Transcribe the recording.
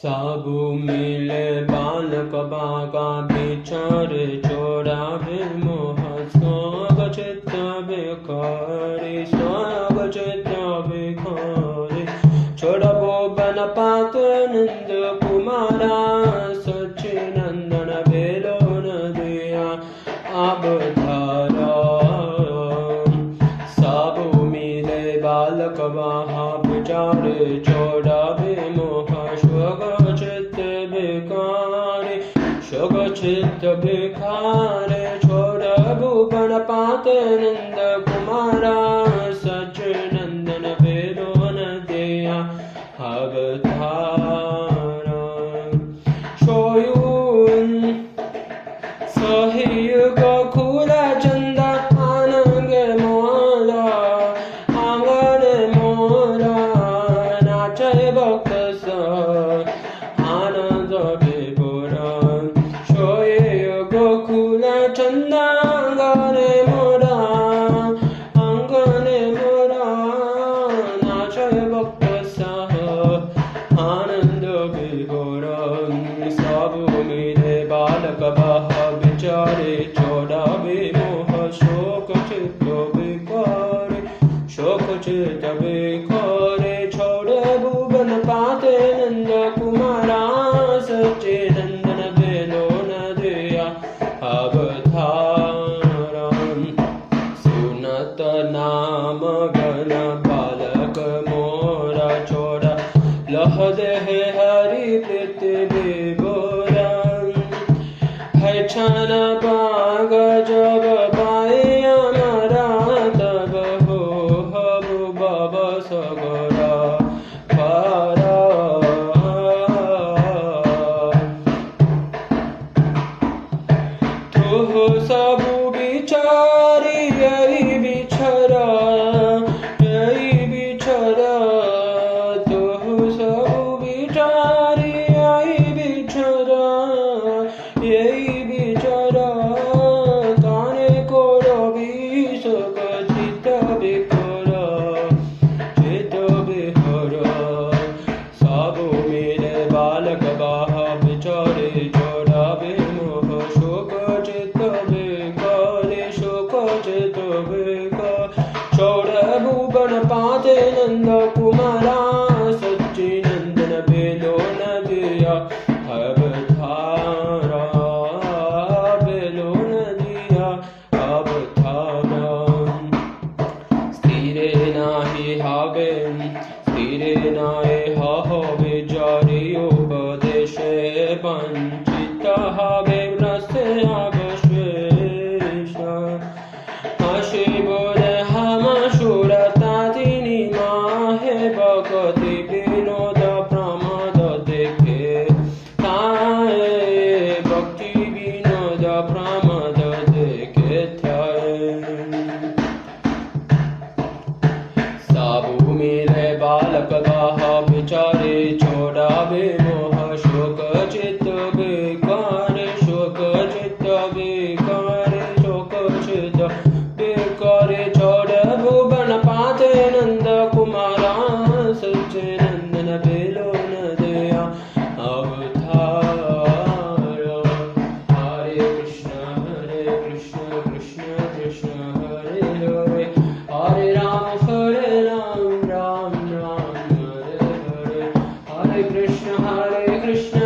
साबु मिले बालक बाका विचार चोरावे मोह स्वग चित्त विकारी स्वग चित्त विकारी छोड़बो बन पात नंद कुमारा सच्चिनंदन बेलो न दिया अवधारा साबु मिले बालक बाहा विचार चोरावे मोह शोक चित्त भिखारे छोड़ भूपन पात नंद कुमारा सच्चिनंदन बेलो न दिया अवतारा सोयून सहियुग खुला चंदा आनंद मोरा आंगन मोरा नाचे भक्त सा आनंद विभोरा गोकुला चंदा अंगने मोरा नाचय भक्त सह आनंद विभोरा साबु मिले बालक बह विचारे चोरावे मोह शोक चित्त विकारे शोक चित्त विकारे छोड़े भुवन पाते नंद कुमारा सच्चिनंदन बेलो न दिया अवतारा सुनत नाम गण बालक मोरा छोड़ा लह दे हरि पृथ्वी बोरा है छन बाग जब पाए अमरा तब हो हबु बाबा सगरा पारा तुह सबु बिचारी यही बिछरा तुह सबु बिचारी यही बिछरा ताने कोरो विशोक चित्त विकोरा चित्त विहरा साबु मिले बालक बाह विचारे चोरावे मोह शोक चित्त विकारे शोक चित्त विकार छोड़ भुवन पाते नंद कुमारा सच्चिनंदन बेलो न दिया अवतारा बेलो न दिया अवतारा स्थिरे नाही हावे स्थिरे नाए हवे जारी उपदेशे वंचित हावे नसे अवशेष हसि बोले हम सुरतादिनी माहे भगति विनोद प्रमोद देखे ताए भक्ति विनोद प्रमोद देखे साबु मिले बालक बाह विचारे छोड़ावे मोह शोक चित्त विकार शोक चित्त विकार शोक चित्त विकार छोड़ भुवन पाते नंद कुमारा सच्चिनंदन बेलो न दिया अवतारा हरे कृष्ण कृष्ण कृष्ण हरे हरे हरे राम राम राम राम हरे हरे हरे कृष्ण